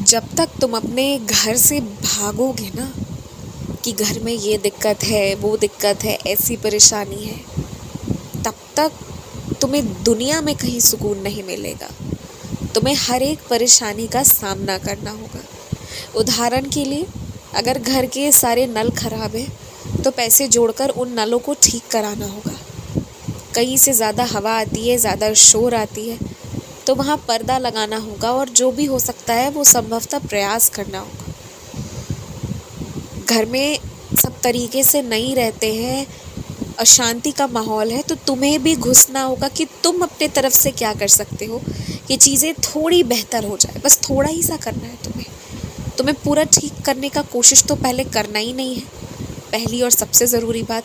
जब तक तुम अपने घर से भागोगे ना कि घर में ये दिक्कत है, वो दिक्कत है, ऐसी परेशानी है, तब तक तुम्हें दुनिया में कहीं सुकून नहीं मिलेगा। तुम्हें हर एक परेशानी का सामना करना होगा। उदाहरण के लिए, अगर घर के सारे नल खराब हैं तो पैसे जोड़कर उन नलों को ठीक कराना होगा। कहीं से ज़्यादा हवा आती है, ज़्यादा शोर आती है, तो वहाँ पर्दा लगाना होगा और जो भी हो सकता है वो संभवतः प्रयास करना होगा। घर में सब तरीके से नहीं रहते हैं, अशांति का माहौल है, तो तुम्हें भी घुसना होगा कि तुम अपने तरफ से क्या कर सकते हो कि चीज़ें थोड़ी बेहतर हो जाए। बस थोड़ा ही सा करना है तुम्हें पूरा ठीक करने का कोशिश तो पहले करना ही नहीं है, पहली और सबसे ज़रूरी बात।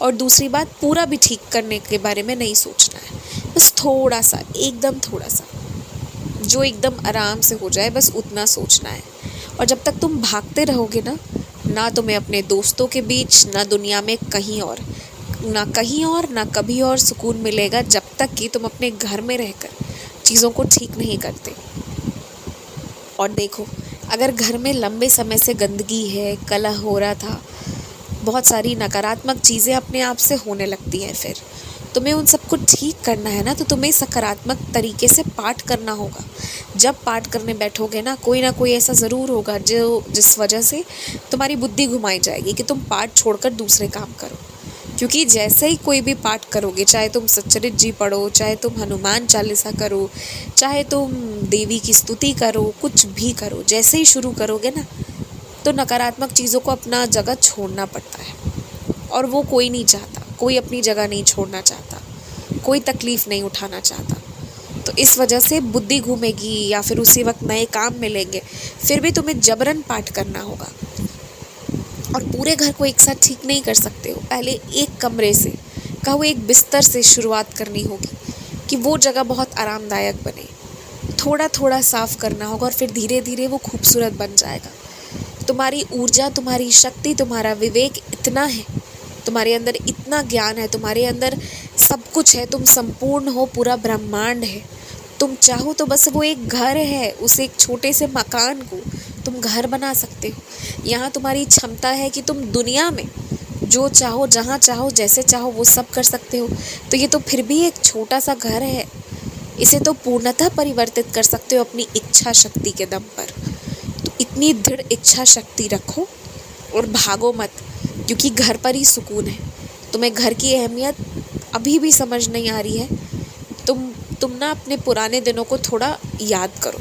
और दूसरी बात, पूरा भी ठीक करने के बारे में नहीं सोचना है। बस थोड़ा सा, एकदम थोड़ा सा, जो एकदम आराम से हो जाए, बस उतना सोचना है। और जब तक तुम भागते रहोगे ना तुम्हें अपने दोस्तों के बीच, ना दुनिया में कहीं और, ना कभी और सुकून मिलेगा, जब तक कि तुम अपने घर में रहकर चीज़ों को ठीक नहीं करते। और देखो, अगर घर में लंबे समय से गंदगी है, कलह हो रहा था, बहुत सारी नकारात्मक चीज़ें अपने आप से होने लगती हैं, फिर तुम्हें उन सबको ठीक करना है ना, तो तुम्हें सकारात्मक तरीके से पाठ करना होगा। जब पाठ करने बैठोगे ना कोई ऐसा ज़रूर होगा जिस वजह से तुम्हारी बुद्धि घुमाई जाएगी कि तुम पाठ छोड़कर दूसरे काम करो। क्योंकि जैसे ही कोई भी पाठ करोगे, चाहे तुम सच्चरित जी पढ़ो, चाहे तुम हनुमान चालीसा करो, चाहे तुम देवी की स्तुति करो, कुछ भी करो, जैसे ही शुरू करोगे ना, तो नकारात्मक चीज़ों को अपना जगह छोड़ना पड़ता है। और वो कोई नहीं चाहता, कोई अपनी जगह नहीं छोड़ना चाहता, कोई तकलीफ़ नहीं उठाना चाहता। तो इस वजह से बुद्धि घूमेगी या फिर उसी वक्त नए काम मिलेंगे, फिर भी तुम्हें जबरन पाठ करना होगा। और पूरे घर को एक साथ ठीक नहीं कर सकते हो, पहले एक कमरे से, कहो एक बिस्तर से शुरुआत करनी होगी कि वो जगह बहुत आरामदायक बने। थोड़ा थोड़ा साफ करना होगा और फिर धीरे धीरे वो खूबसूरत बन जाएगा। तुम्हारी ऊर्जा, तुम्हारी शक्ति, तुम्हारा विवेक इतना है, तुम्हारे अंदर इतना ज्ञान है, तुम्हारे अंदर सब कुछ है, तुम संपूर्ण हो, पूरा ब्रह्मांड है। तुम चाहो तो बस वो एक घर है, उस एक छोटे से मकान को तुम घर बना सकते हो। यहाँ तुम्हारी क्षमता है कि तुम दुनिया में जो चाहो, जहाँ चाहो, जैसे चाहो वो सब कर सकते हो। तो ये तो फिर भी एक छोटा सा घर है, इसे तो पूर्णतः परिवर्तित कर सकते हो अपनी इच्छा शक्ति के दम पर। तो इतनी दृढ़ इच्छा शक्ति रखो और भागो मत, क्योंकि घर पर ही सुकून है। तुम्हें घर की अहमियत अभी भी समझ नहीं आ रही है। तुम ना अपने पुराने दिनों को थोड़ा याद करो,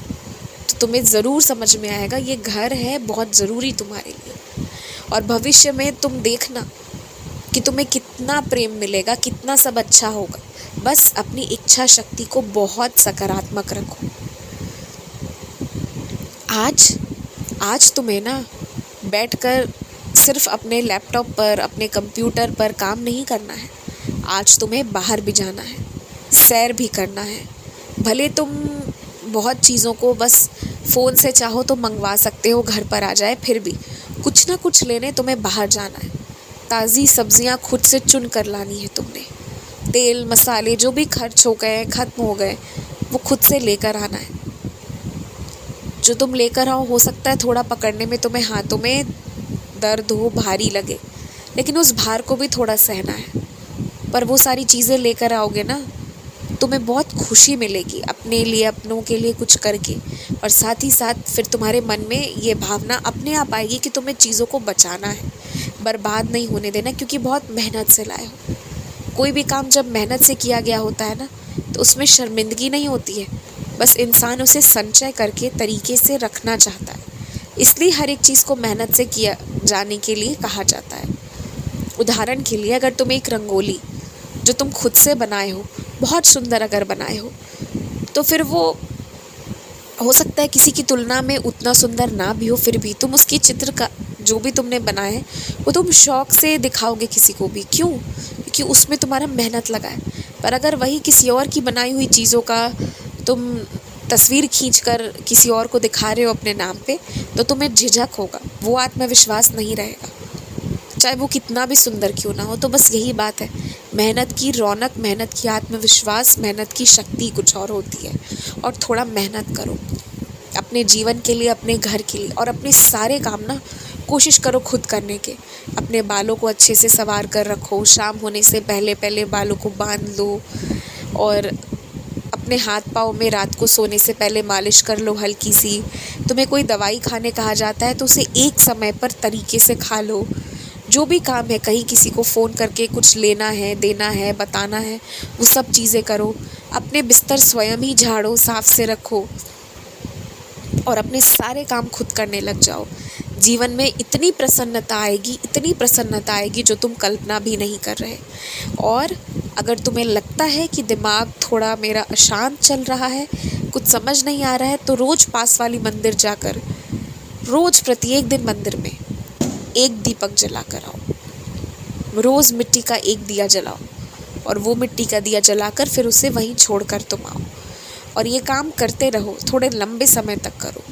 तो तुम्हें ज़रूर समझ में आएगा ये घर है बहुत ज़रूरी तुम्हारे लिए। और भविष्य में तुम देखना कि तुम्हें कितना प्रेम मिलेगा, कितना सब अच्छा होगा। बस अपनी इच्छा शक्ति को बहुत सकारात्मक रखो। आज तुम्हें ना बैठकर सिर्फ अपने लैपटॉप पर, अपने कंप्यूटर पर काम नहीं करना है। आज तुम्हें बाहर भी जाना है, सैर भी करना है। भले तुम बहुत चीज़ों को बस फ़ोन से चाहो तो मंगवा सकते हो, घर पर आ जाए, फिर भी कुछ ना कुछ लेने तुम्हें बाहर जाना है। ताज़ी सब्जियां खुद से चुन कर लानी है तुमने। तेल मसाले जो भी खर्च हो गए, ख़त्म हो गए, वो खुद से लेकर आना है। जो तुम लेकर आओ, हो सकता है थोड़ा पकड़ने में तुम्हें हाथों में दर्द हो, भारी लगे, लेकिन उस भार को भी थोड़ा सहना है। पर वो सारी चीज़ें लेकर आओगे ना, तुम्हें बहुत खुशी मिलेगी अपने लिए, अपनों के लिए कुछ करके। और साथ ही साथ फिर तुम्हारे मन में ये भावना अपने आप आएगी कि तुम्हें चीज़ों को बचाना है, बर्बाद नहीं होने देना, क्योंकि बहुत मेहनत से लाए हो। कोई भी काम जब मेहनत से किया गया होता है ना, तो उसमें शर्मिंदगी नहीं होती है, बस इंसान उसे संचय करके तरीके से रखना चाहता है। इसलिए हर एक चीज़ को मेहनत से किया जाने के लिए कहा जाता है। उदाहरण के लिए, अगर तुम एक रंगोली जो तुम खुद से बनाए हो, बहुत सुंदर अगर बनाए हो, तो फिर वो हो सकता है किसी की तुलना में उतना सुंदर ना भी हो, फिर भी तुम उसकी चित्र का जो भी तुमने बनाया है वो तुम शौक़ से दिखाओगे किसी को भी। क्यों? क्योंकि उसमें तुम्हारा मेहनत लगा है। पर अगर वही किसी और की बनाई हुई चीज़ों का तुम तस्वीर खींचकर किसी और को दिखा रहे हो अपने नाम पे, तो तुम्हें झिझक होगा, वो आत्मविश्वास नहीं रहेगा, चाहे वो कितना भी सुंदर क्यों ना हो। तो बस यही बात है, मेहनत की रौनक, मेहनत की आत्मविश्वास, मेहनत की शक्ति कुछ और होती है। और थोड़ा मेहनत करो, अपने जीवन के लिए, अपने घर के लिए, और अपने सारे काम ना कोशिश करो खुद करने के। अपने बालों को अच्छे से संवार कर रखो, शाम होने से पहले पहले बालों को बांध लो, और अपने हाथ पाँव में रात को सोने से पहले मालिश कर लो हल्की सी। तुम्हें कोई दवाई खाने कहा जाता है तो उसे एक समय पर तरीके से खा लो। जो भी काम है, कहीं किसी को फ़ोन करके कुछ लेना है, देना है, बताना है, वो सब चीज़ें करो। अपने बिस्तर स्वयं ही झाड़ो, साफ से रखो, और अपने सारे काम खुद करने लग जाओ। जीवन में इतनी प्रसन्नता आएगी, इतनी प्रसन्नता आएगी जो तुम कल्पना भी नहीं कर रहे। और अगर तुम्हें लगता है कि दिमाग थोड़ा मेरा अशांत चल रहा है, कुछ समझ नहीं आ रहा है, तो रोज़ पास वाली मंदिर जाकर, रोज़ प्रत्येक दिन मंदिर में एक दीपक जला कर आओ। रोज़ मिट्टी का एक दिया जलाओ, और वो मिट्टी का दिया जलाकर फिर उसे वहीं छोड़कर तुम आओ। और ये काम करते रहो, थोड़े लंबे समय तक करो,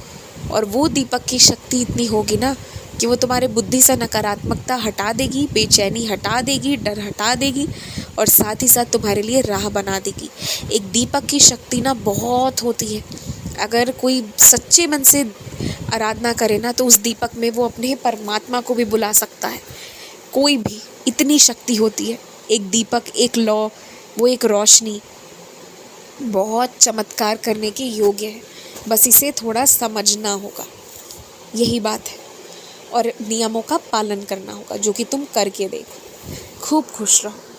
और वो दीपक की शक्ति इतनी होगी ना कि वो तुम्हारे बुद्धि से नकारात्मकता हटा देगी, बेचैनी हटा देगी, डर हटा देगी, और साथ ही साथ तुम्हारे लिए राह बना देगी। एक दीपक की शक्ति ना बहुत होती है। अगर कोई सच्चे मन से आराधना करे ना, तो उस दीपक में वो अपने परमात्मा को भी बुला सकता है। कोई भी, इतनी शक्ति होती है एक दीपक, एक लौ, वो एक रोशनी बहुत चमत्कार करने के योग्य है। बस इसे थोड़ा समझना होगा, यही बात है, और नियमों का पालन करना होगा, जो कि तुम करके देखो। खूब खुश रहो।